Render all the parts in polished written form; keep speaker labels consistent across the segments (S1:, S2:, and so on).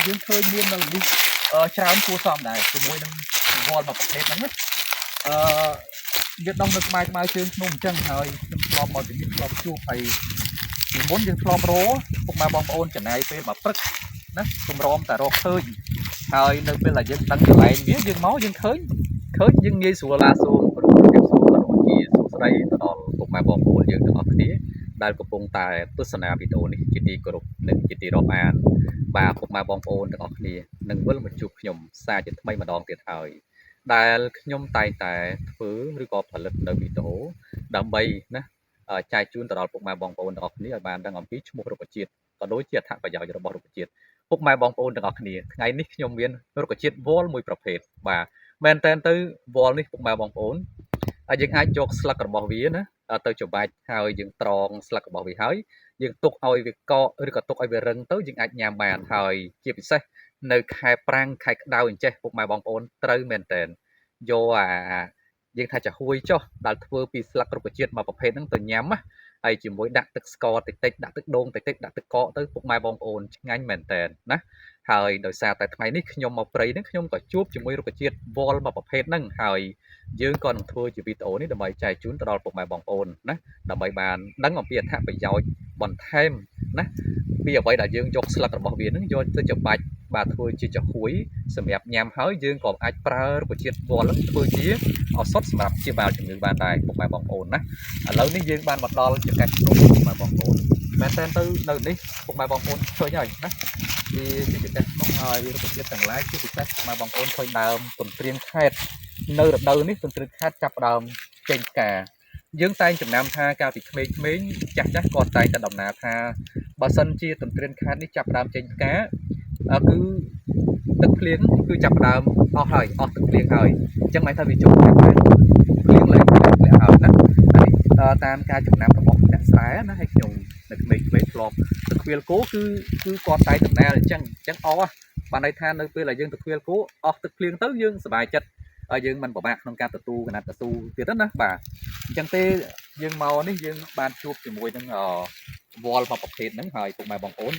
S1: យើងឃើញមាននៅនេះច្រើនគួរសមដែរជាមួយនឹងវល់មកប្រភេទហ្នឹងណាវាដុះនៅក្បែរជើងភ្នំអញ្ចឹងហើយខ្ញុំធ្លាប់មកជំនាញធ្លាប់ជួបហើយពីមុនយើងធ្លាប់រពុកម៉ែបងប្អូនចំណាយពេលមកព្រឹកណាទម្រាំតែរកឃើញហើយនៅពេលដែលយើងដឹងកន្លែងវាយើងមកយើងឃើញយើងងាយស្រួលឡាសូមប្រពន្ធសួរក៏ដូចជាសួស្ដីទៅដល់ពុកម៉ែបងប្អូនយើងទាំងអស់គ្នាដែលកំពុងតែទស្សនាវីដេអូនេះជាទីគោរពនិងជាទីរាប់អានបាទពុកម៉ែបងប្អូនទាំងអស់គ្នានឹងវិលមកជួបខ្ញុំសារជាថ្មីម្ដងទៀតហើយដែលខ្ញុំតែងតែធ្វើឬក៏ផលិតនៅវីដេអូដើម្បីណាចែកជូនទៅដល់ពុកម៉ែបងប្អូនទាំងអស់គ្នាឲ្យបានដឹងអំពីឈ្មោះរុក្ខជាតិក៏ដូចជាអត្ថប្រយោជន៍របស់រុក្ខជាតិពុកម៉ែបងប្អូនទាំងអស់គ្នាថ្ងៃនេះខ្ញុំមានរុក្ខជាតិវល្លិមួយប្រភេទបាទមែនតើទៅវល្លិនេះពុកម៉ែបងប្អូនយើងអាចយកស្លឹករបស់វាណាទៅច្របាច់ហើយយើងត្រងស្លឹករបស់វាហើយយើងទុកឲ្យវាកកឬក៏ទុកឲ្យវារឹងទៅយើងអាចញ៉ាំបានហើយជាពិសេសនៅខែប្រាំងខែក្តៅអញ្ចេះពុកម៉ែបងប្អូនត្រូវមែនតើយកយើងថាចាហួយចុះដែលធ្វើពីស្លឹករុក្ខជាតិមកប្រភេទហ្នឹងទៅញ៉ាំណាហើយជាមួយដាក់ទឹកស្ករតិចដាក់ទឹកដូងតិចដាក់ទឹកកកទៅពុកម៉ែបងប្អូនឆ្ងាញ់មែនតើណាហើយដោយសារតែថ្ងៃនេះខ្ញុំមកព្រៃហ្នឹងខ្ញុំក៏ជួបជាមួយរុក្ខជាតិវល្លិមកប្រភេទហ្នឹងហើយយើងក៏នឹងធ្វើជាវីដេអូនេះដើម្បីចែកជូនទៅដល់ពុកម៉ែបងប្អូនណាដើម្បីបានដឹងអំពីអត្ថប្រយោជន៍បន្ថែមណាពីអ្វីដែលយើងយកស្លឹករបស់វាហ្នឹងយកទៅច្របាច់បាទធ្វើជាចាហួយសម្រាប់ញ៉ាំហើយយើងក៏អាចប្រើរុក្ខជាតិវល្លិធ្វើជាឱសថសម្រាប់ព្យាបាលជំងឺបានដែរពុកម៉ែបងប្អូនណាឥឡូវនេះយើងបានមកដល់ចង្កេះភ្នំពុកម៉ែបងប្អូនមែនតើទៅនៅនេះពុកម៉ែបងប្អូនឃើញហើយណាវាជាចង្កេះភ្នំហើយរុក្ខជាតិទាំងឡាយជាពិសេសពុកម៉ែបងប្អូនឃើញដើមទន្ទ្រានខេត្តនៅរដូវនេះទន្ទ្រានខេត្តចាប់ដើមចេញផ្កាយើងតែងចំណាំថាកាលពីក្មេងៗចាស់គាត់តែងតែដំណើរថាបើសិនជាទន្ទ្រានខេត្តនេះចាប់ដើមចេញផ្កាគឺទឹកភ្លៀងគឺចាប់ដើមអស់ហើយអស់ទឹកភ្លៀងហើយអញ្ចឹងមិនថាវាជុំតែភ្លៀងឡើងហើយណានេះតាមការចំណាំរបស់អ្នកស្រែណាហើយខ្ញុំនៅក្មេងៗធ្លាប់ទឹកខ្វៀលគោគឺគាត់តែដំណើរអញ្ចឹងអស់បានន័យថានៅពេលដែលយើងទឹកខ្វៀលគោអស់ទឹកភ្លៀងទៅយើងសប្បាយចិត្តហើយយើងមិនពិបាកក្នុងការទទួលកណាត់ទទួលទៀតណាបាទអញ្ចឹងទេយើងមកនេះយើងបានជួបជាមួយនឹងវល់មកប្រភេទហ្នឹងហើយពុកម៉ែបងប្អូន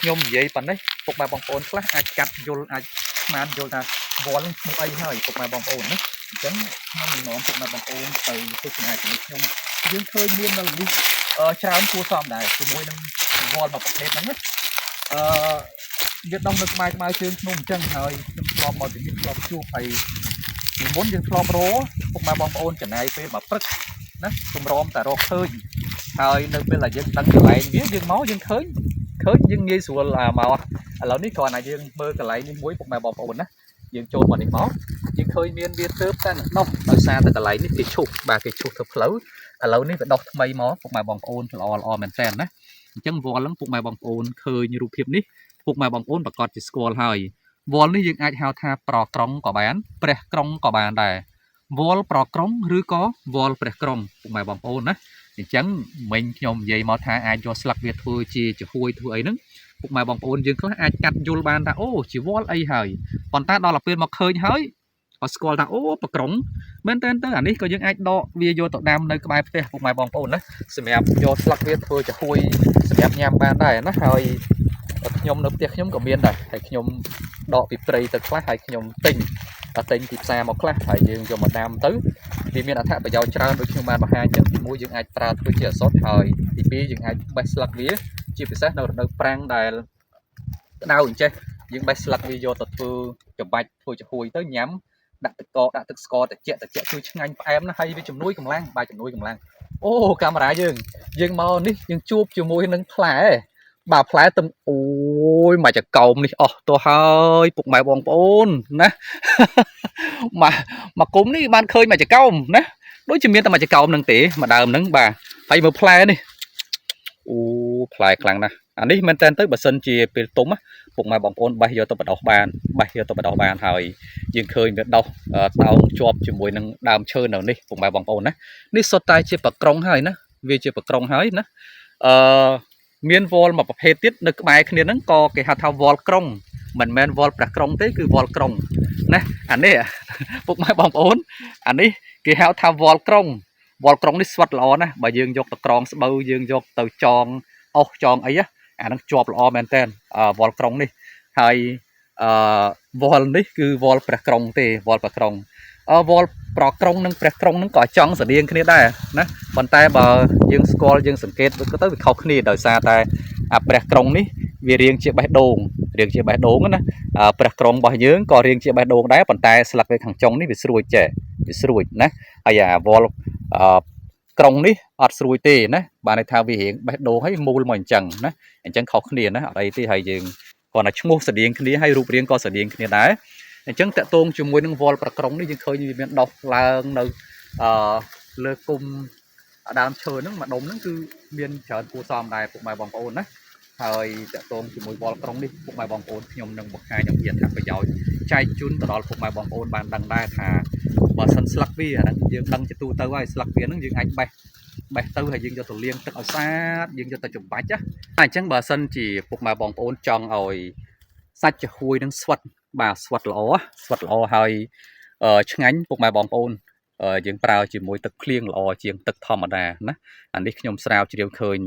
S1: ខ្ញុំនិយាយប៉ុណ្ណេះពុកម៉ែបងប្អូនខ្លះអាចកាត់យល់អាចស្មានយល់ថាវល់ឈ្មោះអីហើយពុកម៉ែបងប្អូនណាអញ្ចឹងខ្ញុំនឹងនាំពុកម៉ែបងប្អូនទៅទស្សនាជាមួយខ្ញុំយើងឃើញមាននៅនេះច្រើនគួរសមដែរជាមួយនឹងវល់មកប្រភេទហ្នឹងណាវាដុះនៅក្បែរជើងភ្នំអញ្ចឹងហើយខ្ញុំធ្លាប់មកជំនាញធ្លាប់ជួបហើយពីមុនយើងធ្លាប់រពុកម៉ែបងប្អូនចំណាយពេលមកព្រឹកណាទម្រាំតែរកឃើញហើយនៅពេលដែលយើងដឹងកន្លែងវាយើងមកយើងឃើញយើងងាយស្រួលមកឥឡូវនេះគ្រាន់តែយើងមើលកន្លែងនេះមួយពុកម៉ែបងប្អូនណាយើងចូលមកនេះមកយើងឃើញមានវាទើបតែដុះដោយសារតែកន្លែងនេះគេឈូសបាទគេឈូសធ្វើផ្លូវឥឡូវនេះវាដុះថ្មីមកពុកម៉ែបងប្អូនល្អមែនតើណាអញ្ចឹងវល់ហ្នឹងពុកម៉ែបងប្អូនឃើញរូបភាពនេះពុកម៉ែបងប្អូនប្រកាសជាស្គាល់ហើយវល់នេះយើងអាចហៅថាប្រក្រង់ក៏បានព្រះក្រង់ក៏បានដែរវល់ប្រក្រង់ឬក៏វល់ព្រះក្រង់ពុកម៉ែបងប្អូនណាអញ្ចឹងមិញខ្ញុំនិយាយមកថាអាចយកស្លឹកវាធ្វើជាចាហួយធ្វើអីហ្នឹងពុកម៉ែបងប្អូនយើងខ្លះអាចកាត់យល់បានថាអូជាវល់អីហើយប៉ុន្តែដល់ពេលមកឃើញហើយក៏ស្គាល់ថាអូប្រក្រង់មែនតើអានេះក៏យើងអាចដកវាយកទៅដាំនៅក្បែរផ្ទះពុកម៉ែបងប្អូនណាសម្រាប់យកស្លឹកវាធ្វើចាហួយសម្រាប់ញ៉ាំបានដែរណាហើយខ្ញុំនៅផ្ទះខ្ញុំក៏មានដែរហើយខ្ញុំដកពីព្រៃទៅខ្លះហើយខ្ញុំទិញពីផ្សារមកខ្លះហើយយើងយកមកដាំទៅវាមានអត្ថប្រយោជន៍ច្រើនដូចខ្ញុំបានបង្ហាញចឹងទីមួយយើងអាចប្រើធ្វើជាឱសថហើយទីពីរយើងអាចបេះស្លឹកវាជាពិសេសនៅរដូវប្រាំងដែលក្តៅអញ្ចេះយើងបេះស្លឹកវាយកទៅធ្វើច្របាច់ធ្វើចាហួយទៅញ៉ាំដាក់ទឹកកកដាក់ទឹកស្ករត្រជាក់ជួយឆ្ងាញ់ផ្អែមណាហើយវាជំនួយកម្លាំងបាទជំនួយកម្លាំងអូកាមេរ៉ាយើងមកនេះយើងជួបជាមួយនឹងផ្លែបាទផ្លែទឹមអូយមកចកោមនេះអស់ទៅហើយពុកម៉ែបងប្អូនណាមកគុំនេះបានឃើញមកចកោមណាដូចជាមានតែមកចកោមនឹងទេមកដើមហ្នឹងបាទហើយមើលផ្លែនេះអូផ្លែខ្លាំងណាស់អានេះមែនតើទៅបើសិនជាពេលទុំពុកម៉ែបងប្អូនបេះយកទៅបដោះបានហើយយើងឃើញវាដោះតោងជាប់ជាមួយនឹងដើមឈើនៅនេះពុកម៉ែបងប្អូនណានេះសុទ្ធតែជាប្រក្រង់ហើយណាវាជាប្រក្រង់ហើយណាមានវល់មួយប្រភេទទៀតនៅក្បែរគ្នាហ្នឹងក៏គេហៅថាវល់ក្រុងមិនមែនវល់ព្រះក្រុងទេគឺវល់ក្រុងណាអានេះពុកម៉ែបងប្អូនអានេះគេហៅថាវល់ក្រុងនេះស្វិតល្អណាស់បើយើងយកទៅក្រងស្បូវយើងយកទៅចងអុសចងអីអាហ្នឹងជាប់ល្អមែនតើវល់ក្រុងនេះហើយ វល់នេះគឺវល់ព្រះក្រុងទេវល់ព្រះក្រុងវល់ប្រក្រុងនិងព្រះក្រុងនឹងក៏ចង់ស្តៀងគ្នាដែរណាប៉ុន្តែបើយើងស្គាល់យើងសង្កេតទៅវាខុសគ្នាដោយសារតែព្រះក្រុងនេះវារាងជាបេះដូងណាព្រះក្រុងរបស់យើងក៏រាងជាបេះដូងដែរប៉ុន្តែស្លឹកវាខាងចុងនេះវាស្រួចចេះវាស្រួចណាហើយវល់ក្រុងនេះអត់ស្រួយទេណាបានន័យថាវារៀងបេះដូងហើយមូលមកអញ្ចឹងណាអញ្ចឹងខុសគ្នាណាអត់អីទេហើយយើងគាត់ថាឈ្មោះស្តៀងគ្នាហើយរូបរាងក៏ស្តៀងគ្នាដែរអញ្ចឹងតកតងជាមួយនឹងវល់ប្រក្រុងនេះយើងឃើញវាមានដុះឡើងនៅលើគុំដើមឈើហ្នឹងម្ដុំហ្នឹងគឺមានច្រើនគួរសមដែរពុកម៉ែបងប្អូនណាហើយតកតងជាមួយវល់ក្រុងនេះពុកម៉ែបងប្អូនខ្ញុំនឹងបង្ហាញអំពីអត្ថប្រយោជន៍ចែកជូនទៅដល់ពុកម៉ែបងប្អូនបានដឹងដែរថាបើសិនស្លឹកវាហ្នឹងយើងដឹងជាទូទៅហើយស្លឹកវាហ្នឹងយើងអាចបេះទៅហើយយើងយកទៅលាងទឹកឲ្យស្អាតយើងយកទៅចម្បាច់ណាអញ្ចឹងបើសិនជាពុកម៉ែបងប្អូនចង់ឲ្យសាច់ចាហួយនឹងស្វិតបាទស្វិតល្អហើយឆ្ងាញ់ពុកម៉ែបងប្អូនយើងប្រើជាមួយទឹកភ្លៀងល្អជាងទឹកធម្មតាណាអានេះខ្ញុំស្រាវជ្រាវឃើញ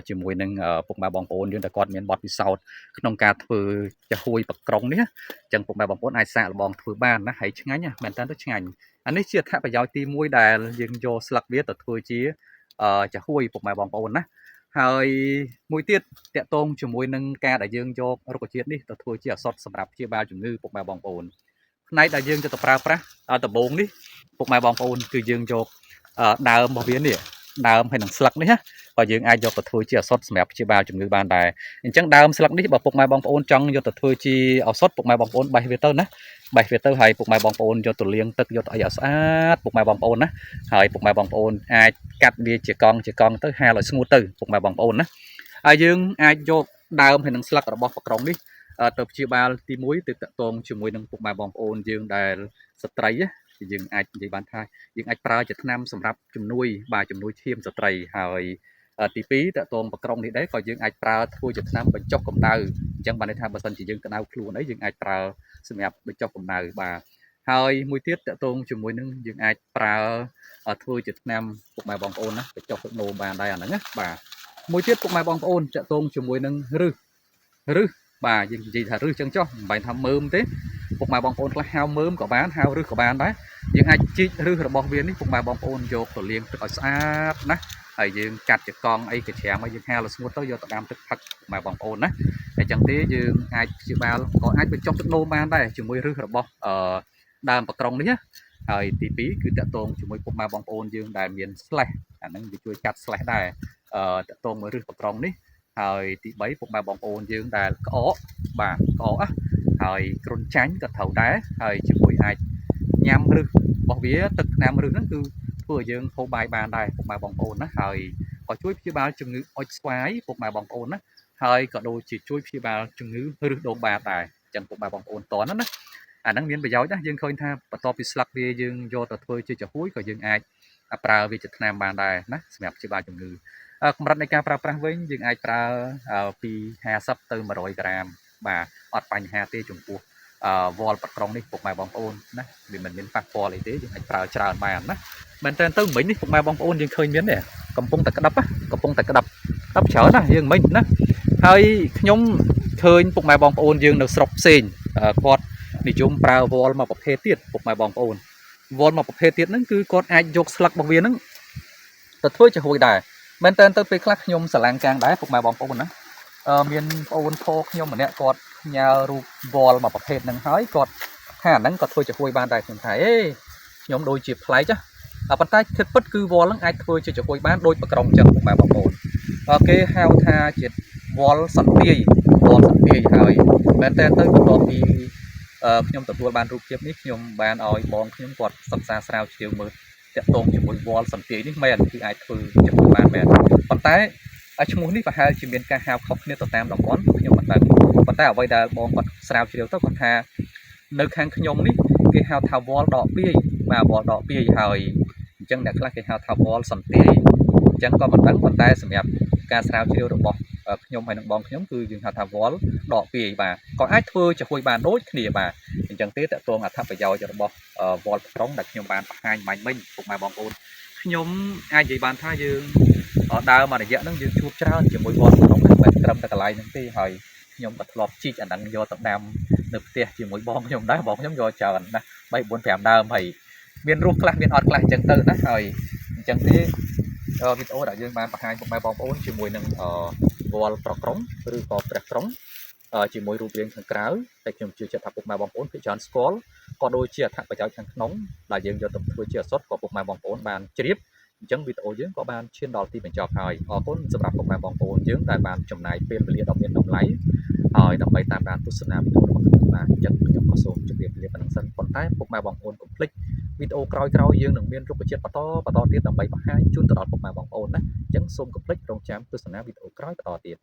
S1: ជាមួយនឹងពុកម៉ែបងប្អូនយើងតែគាត់មានបទពិសោធន៍ក្នុងការធ្វើចាហួយប្រក្រុងនេះអញ្ចឹងពុកម៉ែបងប្អូនអាចសាកល្បងធ្វើបានណាហើយឆ្ងាញ់ណាមែនតើទៅឆ្ងាញ់អានេះជាអត្ថប្រយោជន៍ទី1ដែលយើងយកស្លឹកវាទៅធ្វើជាចាហួយពុកម៉ែបងប្អូនណាហើយមួយទៀតតកតងជាមួយនឹងការដែលយើងយករុក្ខជាតិនេះទៅធ្វើជាឱសថសម្រាប់ព្យាបាលជំងឺពុកម៉ែបងប្អូនផ្នែកដែលយើងจะទៅប្រើប្រាស់ដំបូងនេះពុកម៉ែបងប្អូនគឺយើងយកដើមរបស់វានេះដើមហើយនឹងស្លឹកនេះណាបើយើងអាចយកទៅធ្វើជាឱសថសម្រាប់ព្យាបាលជំងឺបានដែរអញ្ចឹងដើមស្លឹកនេះបើពុកម៉ែបងប្អូនចង់យកទៅធ្វើជាឱសថពុកម៉ែបងប្អូនបេះវាទៅណាបេះវាទៅហើយពុកម៉ែបងប្អូនយកទៅលាងទឹកយកទៅអីឲ្យស្អាតពុកម៉ែបងប្អូនណាហើយពុកម៉ែបងប្អូនអាចកាត់វាជាកង់ទៅហាលឲ្យស្ងួតទៅពុកម៉ែបងប្អូនណាហើយយើងអាចយកដើមហើយនឹងស្លឹករបស់ប្រក្រុងនេះទៅព្យាបាលទី1ទៅតកតងជាមួយនឹងពុកម៉ែបងប្អូនយើងដែលស្ត្រីយើងអាចនិយាយបានថាយើងអាចប្រើជាថ្នាំសម្រាប់ជំនួយឈាមស្ត្រីហើយទី2តកតងប្រក្រុងនេះដែរក៏យើងអាចប្រើធ្វើជាថ្នាំបញ្ចុះកម្ដៅអញ្ចឹងបានន័យថាបើសិនជាយើងក្តៅខ្លួនអីយើងអាចប្រើសម្រាប់បញ្ចុះកម្ដៅបាទហើយមួយទៀតតកតងជាមួយនឹងយើងអាចប្រើធ្វើជាថ្នាំពុកម៉ែបងប្អូនណាបញ្ចុះទឹកនោមបានដែរអាហ្នឹងណាបាទមួយទៀតពុកម៉ែបងប្អូនតកតងជាមួយនឹងឫសបាទយើងនិយាយថាឫសចឹងចុះមិនបាញ់ថាមើមទេពុកម៉ែបងប្អូនខ្លះហៅមើមក៏បានហៅឫសក៏បានដែរយើងអាចជីកឫសរបស់វានេះពុកម៉ែបងប្អូនយកទៅលាងទឹកឲ្យស្អាតណាហើយយើងកាត់ជាកង់អីកច្រាមឲ្យយើងហាលឲ្យស្ងួតទៅយកទៅដាំទឹកផឹកពុកម៉ែបងប្អូនណាតែចឹងទេយើងអាចព្យាបាលក៏អាចបញ្ចុះទឹកនោមបានដែរជាមួយឫសរបស់ដើមប្រក្រុងនេះណាហើយទី2គឺតកតងជាមួយពុកម៉ែបងប្អូនយើងដែលមានស្លេះអាហ្នឹងវាជួយកាត់ស្លេះដែរតកតងមួយឫសប្រក្រុងនេះហើយទី3ពុកម៉ែបងប្អូនយើងដែលក្អកហើយគ្រុនចាញ់ក៏ត្រូវដែរហើយជាមួយអាចញ៉ាំឫសរបស់វាទឹកថ្នាំឫសហ្នឹងគឺធ្វើឲ្យយើងហូបបាយបានដែរពុកម៉ែបងប្អូនណាហើយក៏ជួយព្យាបាលជំងឺអុចស្វាយពុកម៉ែបងប្អូនណាហើយក៏ដូចជាជួយព្យាបាលជំងឺឫសដូងបាតដែរអញ្ចឹងពុកម៉ែបងប្អូនតោះណាអាហ្នឹងមានប្រយោជន៍ណាយើងឃើញថាបន្ទាប់ពីស្លឹកវាយើងយកទៅធ្វើជាចាហួយក៏យើងអាចប្រើវាជាថ្នាំបានដែរណាសម្រាប់ព្យាបាលជំងឺកម្រិតនៃការប្រើប្រាស់វិញយើងអាចប្រើពី50ទៅ100ក្រាមបាទអត់បញ្ហាទេចំពោះវល់ប្រក្រុងនេះពុកម៉ែបងប្អូនណាវាមិនមានប៉ះពាល់អីទេយើងអាចប្រើច្រើនបានណាមែនតើទៅមិញនេះពុកម៉ែបងប្អូនយើងឃើញមានទេកំពុងតែក្តាប់ច្រើនណាយើងមិញណាហើយខ្ញុំឃើញពុកម៉ែបងប្អូនយើងនៅស្រុកផ្សេងគាត់និយមប្រើវល់មកប្រភេទទៀតពុកម៉ែបងប្អូនវល់មកប្រភេទទៀតហ្នឹងគឺគាត់អាចយកស្លឹករបស់វាហ្នឹងទៅធ្វើជាហួយដែរមែនតើទៅពេលខ្លះខ្ញុំស្រឡាញ់កាំងដែរពុកម៉ែបងប្អូនណាមានបងអូនធោខ្ញុំម្នាក់គាត់ញ៉ារូបវល់មកប្រភេទហ្នឹងហើយគាត់ថាអាហ្នឹងក៏ធ្វើជាហួយបានដែរខ្ញុំថាខ្ញុំដូចជាប្លែកចាប៉ុន្តែគិតពិតគឺវល់ហ្នឹងអាចធ្វើជាហួយបានដូចប្រក្រុងចឹងពុកម៉ែបងប្អូនគេហៅថាជាវល់សន្ទាយហើយមែនតើទៅបន្ទាប់ពីខ្ញុំទទួលបានរូបភាពនេះខ្ញុំបានឲ្យបងខ្ញុំគាត់សិក្សាស្រាវជ្រាវមើលតាក់ទងជាមួយវល់សន្ទាយនេះមែនគឺអាចធ្វើជាហួយបានមែនប៉ុន្តែឈ្មោះនេះប្រហែលជាមានការហៅខុសគ្នាទៅតាមតំបន់ខ្ញុំមិនដឹងប៉ុន្តែអ្វីដែលបងគាត់ស្រាវជ្រាវទៅគាត់ថានៅខាងខ្ញុំនេះគេហៅថាវល់ដកពាយបាទវល់ដកពាយហើយអញ្ចឹងអ្នកខ្លះគេហៅថាវល់សន្ទាយអញ្ចឹងក៏មិនដឹងប៉ុន្តែសម្រាប់ការស្រាវជ្រាវរបស់ខ្ញុំហើយនឹងបងខ្ញុំគឺយើងហៅថាវល់ដកពាយបាទក៏អាចធ្វើជាហួយបានដូចគ្នាបាទអញ្ចឹងទេតើតងអត្ថប្រយោជន៍របស់វល់ប្រក្រុងដែលខ្ញុំបានបង្ហាញមិញពុកម៉ែបងប្អូនខ្ញុំអាចនិយាយបានថាយើងដើរមករយៈហ្នឹងយើងជួបច្រើនជាមួយវត្តក្នុងមិនត្រឹមតែកន្លែងហ្នឹងទេហើយ ខ្ញុំក៏ធ្លាប់ជីកអាហ្នឹងយកទៅដាំនៅផ្ទះជាមួយបងខ្ញុំដែរបងខ្ញុំយកច្រើនណា3 4 5ដើមហើយមានរសខ្លះមានអត់ខ្លះអញ្ចឹងទៅណាហើយអញ្ចឹងទេវីដេអូដែលយើងបានបង្ហាញពុកម៉ែបងប្អូនជាមួយនឹងវល់ប្រក្រុងឬក៏ព្រះក្រុងជាមួយរូបរាងខាងក្រៅតែខ្ញុំជឿជាក់ថាពុកម៉ែបងប្អូនភាគច្រើនស្គាល់ក៏ដូចជាអត្ថប្រយោជន៍ខាងក្នុងដែលយើងយកទៅធ្វើជាឱសថក៏ពុកម៉ែបងប្អូនបានជ្រាបអញ្ចឹងវីដេអូយើងក៏បានឈានដល់ទីបញ្ចប់ហើយអរគុណសម្រាប់ពុកម៉ែបងប្អូនយើងដែលបានចំណាយពេលវេលាដ៏មានតម្លៃហើយដើម្បីតាមដានទស្សនាវីដេអូរបស់ខ្ញុំបានអញ្ចឹងខ្ញុំក៏សូមជម្រាបលាប៉ុណ្្នឹងសិនប៉ុន្តែពុកម៉ែបងប្អូនកុំភ្លេចវីដេអូក្រោយៗយើងនឹងមានរុក្ខជាតិបន្តទៀតដើម្បីបង្ហាញជូនទៅដល់ពុកម៉ែបងប្អូនណាអញ្ចឹងសូមកុំភ្លេចរងចាំទស្សនាវីដេអូក្រោយបន្តទៀត